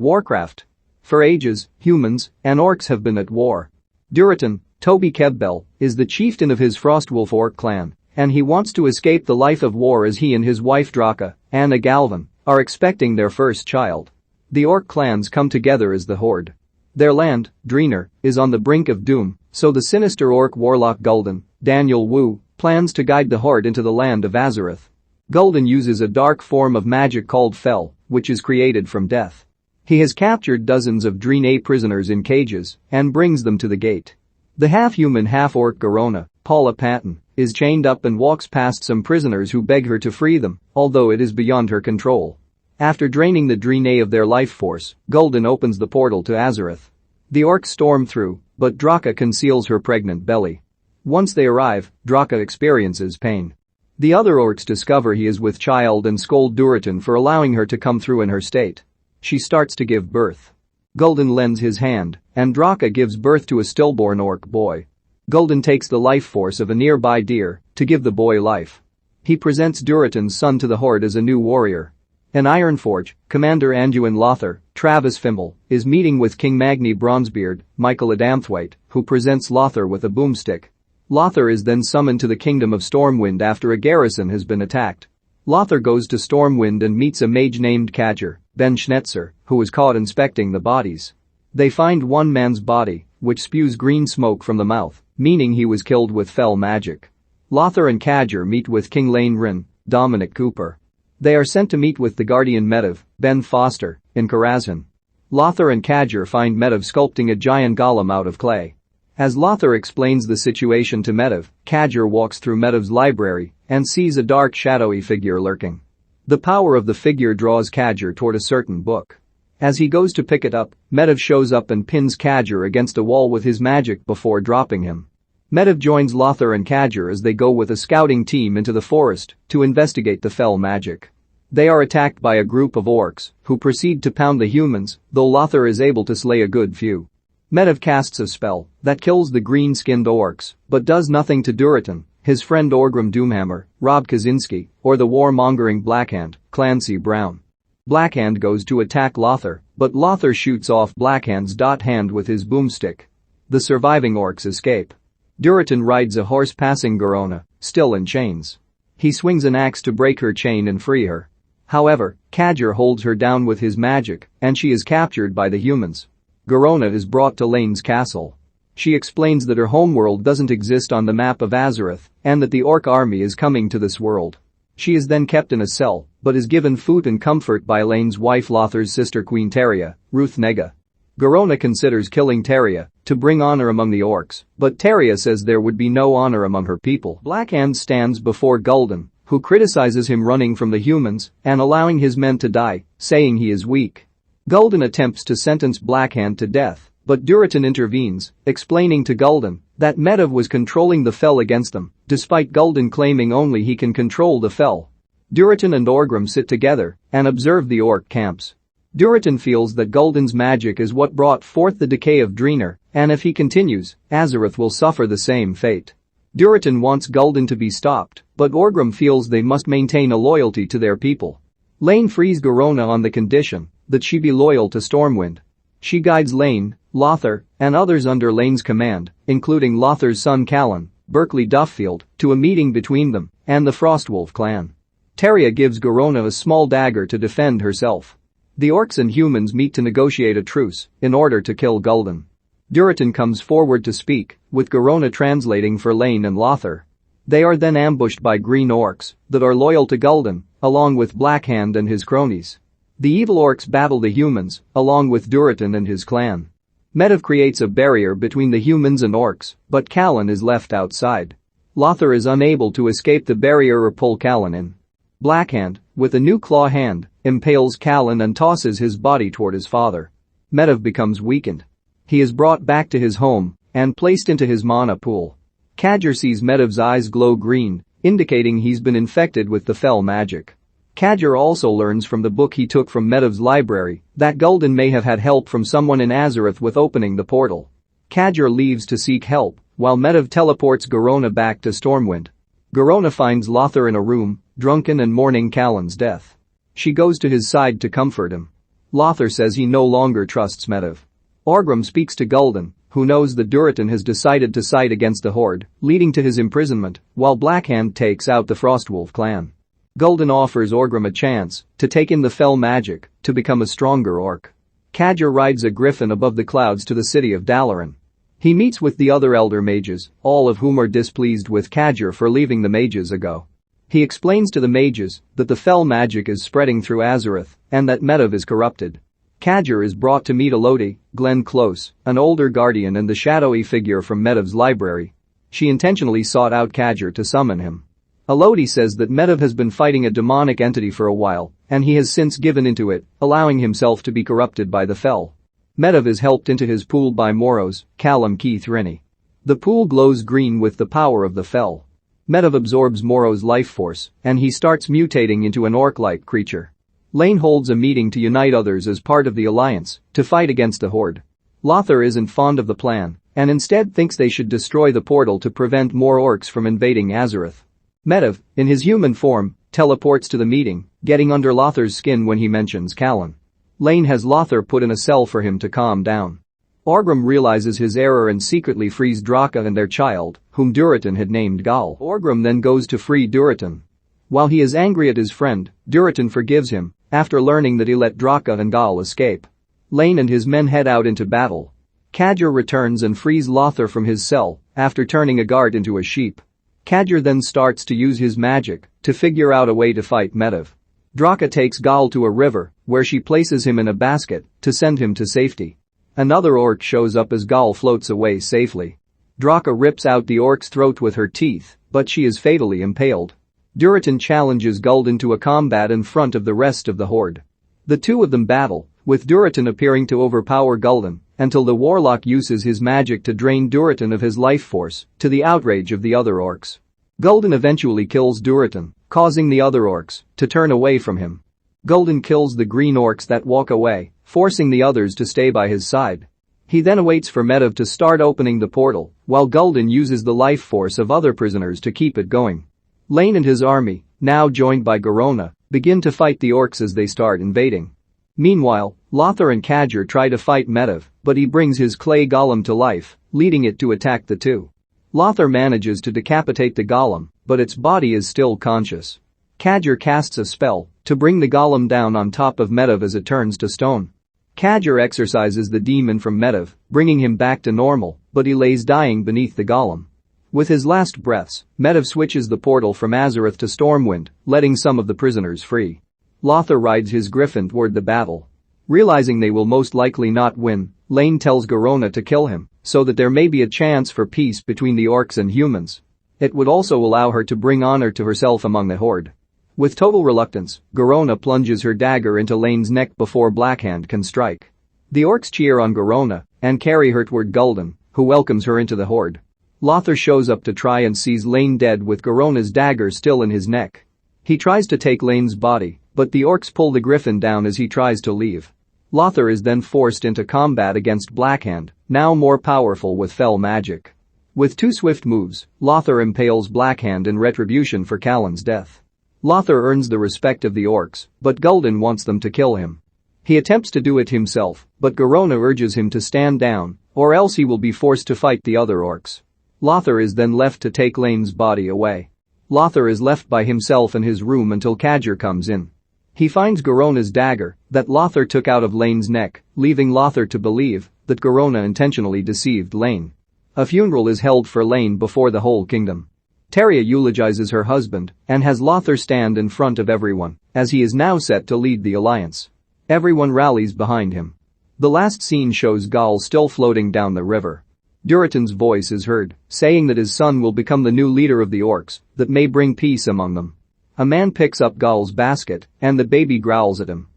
Warcraft. For ages, humans and orcs have been at war. Duncan, Toby Kebbell, is the chieftain of his Frostwolf orc clan, and he wants to escape the life of war as he and his wife Draka, Anna Galvin, are expecting their first child. The orc clans come together as the Horde. Their land, Draenor, is on the brink of doom, so the sinister orc warlock Gul'dan, Daniel Wu, plans to guide the Horde into the land of Azeroth. Gul'dan uses a dark form of magic called Fel, which is created from death. He has captured dozens of Draenor prisoners in cages and brings them to the gate. The half-human half-orc Garona, Paula Patton, is chained up and walks past some prisoners who beg her to free them, although it is beyond her control. After draining the Draenor of their life force, Gul'dan opens the portal to Azeroth. The orcs storm through, but Draka conceals her pregnant belly. Once they arrive, Draka experiences pain. The other orcs discover he is with child and scold Duncan for allowing her to come through in her state. She starts to give birth. Gul'dan lends his hand, and Draka gives birth to a stillborn orc boy. Gul'dan takes the life force of a nearby deer to give the boy life. He presents Duncan's son to the Horde as a new warrior. In Ironforge, Commander Anduin Lothar, Travis Fimmel, is meeting with King Magni Bronzebeard, Michael Adamthwaite, who presents Lothar with a boomstick. Lothar is then summoned to the Kingdom of Stormwind after a garrison has been attacked. Lothar goes to Stormwind and meets a mage named Kajer, Ben Schnetzer, who was caught inspecting the bodies. They find one man's body, which spews green smoke from the mouth, meaning he was killed with fell magic. Lothar and Kajer meet with King Lane Rin, Dominic Cooper. They are sent to meet with the Guardian Medivh, Ben Foster, in Karazhan. Lothar and Kajer find Medivh sculpting a giant golem out of clay. As Lothar explains the situation to Medivh, Kajer walks through Medivh's library and sees a dark shadowy figure lurking. The power of the figure draws Kajer toward a certain book. As he goes to pick it up, Medivh shows up and pins Kajer against a wall with his magic before dropping him. Medivh joins Lothar and Kajer as they go with a scouting team into the forest to investigate the fell magic. They are attacked by a group of orcs who proceed to pound the humans, though Lothar is able to slay a good few. Medivh casts a spell that kills the green-skinned orcs but does nothing to Duncan, his friend Orgrim Doomhammer, Rob Kazinsky, or the warmongering Blackhand, Clancy Brown. Blackhand goes to attack Lothar, but Lothar shoots off Blackhand's hand with his boomstick. The surviving orcs escape. Duncan rides a horse passing Garona, still in chains. He swings an axe to break her chain and free her. However, Kajer holds her down with his magic, and she is captured by the humans. Garona is brought to Lane's castle. She explains that her homeworld doesn't exist on the map of Azeroth and that the orc army is coming to this world. She is then kept in a cell, but is given food and comfort by Lane's wife Lothar's sister Queen Teria, Ruth Negga. Garona considers killing Teria to bring honor among the orcs, but Teria says there would be no honor among her people. Blackhand stands before Gul'dan, who criticizes him running from the humans and allowing his men to die, saying he is weak. Gul'dan attempts to sentence Blackhand to death, but Duncan intervenes, explaining to Gul'dan that Medivh was controlling the Fel against them, despite Gul'dan claiming only he can control the Fel. Duncan and Orgrim sit together and observe the orc camps. Duncan feels that Gul'dan's magic is what brought forth the decay of Draenor, and if he continues, Azeroth will suffer the same fate. Duncan wants Gul'dan to be stopped, but Orgrim feels they must maintain a loyalty to their people. Lane frees Garona on the condition that she be loyal to Stormwind. She guides Lane, Lothar, and others under Lane's command, including Lothar's son Callan, Berkeley Duffield, to a meeting between them and the Frostwolf clan. Teria gives Garona a small dagger to defend herself. The orcs and humans meet to negotiate a truce in order to kill Gul'dan. Duncan comes forward to speak, with Garona translating for Lane and Lothar. They are then ambushed by green orcs that are loyal to Gul'dan, along with Blackhand and his cronies. The evil orcs battle the humans, along with Duncan and his clan. Medivh creates a barrier between the humans and orcs, but Callan is left outside. Lothar is unable to escape the barrier or pull Callan in. Blackhand, with a new claw hand, impales Callan and tosses his body toward his father. Medivh becomes weakened. He is brought back to his home and placed into his mana pool. Kajer sees Medivh's eyes glow green, indicating he's been infected with the fell magic. Kajer also learns from the book he took from Medivh's library that Gul'dan may have had help from someone in Azeroth with opening the portal. Kajer leaves to seek help, while Medivh teleports Garona back to Stormwind. Garona finds Lothar in a room, drunken and mourning Callan's death. She goes to his side to comfort him. Lothar says he no longer trusts Medivh. Orgrim speaks to Gul'dan, who knows that Durotan has decided to side against the Horde, leading to his imprisonment, while Blackhand takes out the Frostwolf clan. Gul'dan offers Orgrim a chance to take in the fell magic to become a stronger orc. Kadger rides a griffin above the clouds to the city of Dalaran. He meets with the other elder mages, all of whom are displeased with Kadger for leaving the mages ago. He explains to the mages that the fell magic is spreading through Azeroth and that Medivh is corrupted. Kadger is brought to meet Elodie, Glenn Close, an older guardian and the shadowy figure from Medivh's library. She intentionally sought out Kadger to summon him. Elodie says that Medivh has been fighting a demonic entity for a while, and he has since given into it, allowing himself to be corrupted by the Fel. Medivh is helped into his pool by Moros, Callum Keith Rinnie. The pool glows green with the power of the Fel. Medivh absorbs Moro's life force, and he starts mutating into an orc-like creature. Lane holds a meeting to unite others as part of the alliance to fight against the Horde. Lothar isn't fond of the plan and instead thinks they should destroy the portal to prevent more orcs from invading Azeroth. Medivh, in his human form, teleports to the meeting, getting under Lothar's skin when he mentions Callan. Lane has Lothar put in a cell for him to calm down. Orgrim realizes his error and secretly frees Draka and their child, whom Durotan had named Gal. Orgrim then goes to free Durotan. While he is angry at his friend, Durotan forgives him after learning that he let Draka and Gal escape. Lane and his men head out into battle. Kadger returns and frees Lothar from his cell after turning a guard into a sheep. Kadger then starts to use his magic to figure out a way to fight Medivh. Draka takes Gal to a river where she places him in a basket to send him to safety. Another orc shows up as Gal floats away safely. Draka rips out the orc's throat with her teeth, but she is fatally impaled. Durotan challenges Gul'dan to a combat in front of the rest of the Horde. The two of them battle, with Durotan appearing to overpower Gul'dan until the warlock uses his magic to drain Durotan of his life force, to the outrage of the other orcs. Gul'dan eventually kills Durotan, causing the other orcs to turn away from him. Gul'dan kills the green orcs that walk away, forcing the others to stay by his side. He then waits for Medivh to start opening the portal, while Gul'dan uses the life force of other prisoners to keep it going. Lane and his army, now joined by Garona, begin to fight the orcs as they start invading. Meanwhile, Lothar and Kadger try to fight Medivh, but he brings his clay golem to life, leading it to attack the two. Lothar manages to decapitate the golem, but its body is still conscious. Kadger casts a spell to bring the golem down on top of Medivh as it turns to stone. Kadger exorcises the demon from Medivh, bringing him back to normal, but he lays dying beneath the golem. With his last breaths, Medivh switches the portal from Azeroth to Stormwind, letting some of the prisoners free. Lothar rides his griffin toward the battle. Realizing they will most likely not win, Lane tells Garona to kill him so that there may be a chance for peace between the orcs and humans. It would also allow her to bring honor to herself among the Horde. With total reluctance, Garona plunges her dagger into Lane's neck before Blackhand can strike. The orcs cheer on Garona and carry her toward Gul'dan, who welcomes her into the Horde. Lothar shows up to try and sees Lane dead with Garona's dagger still in his neck. He tries to take Lane's body, but the orcs pull the griffin down as he tries to leave. Lothar is then forced into combat against Blackhand, now more powerful with fell magic. With two swift moves, Lothar impales Blackhand in retribution for Callan's death. Lothar earns the respect of the orcs, but Gul'dan wants them to kill him. He attempts to do it himself, but Garona urges him to stand down, or else he will be forced to fight the other orcs. Lothar is then left to take Lane's body away. Lothar is left by himself in his room until Kadger comes in. He finds Garona's dagger that Lothar took out of Lane's neck, leaving Lothar to believe that Garona intentionally deceived Lane. A funeral is held for Lane before the whole kingdom. Teria eulogizes her husband and has Lothar stand in front of everyone, as he is now set to lead the alliance. Everyone rallies behind him. The last scene shows Gal still floating down the river. Durotan's voice is heard, saying that his son will become the new leader of the orcs that may bring peace among them. A man picks up Gal's basket, and the baby growls at him.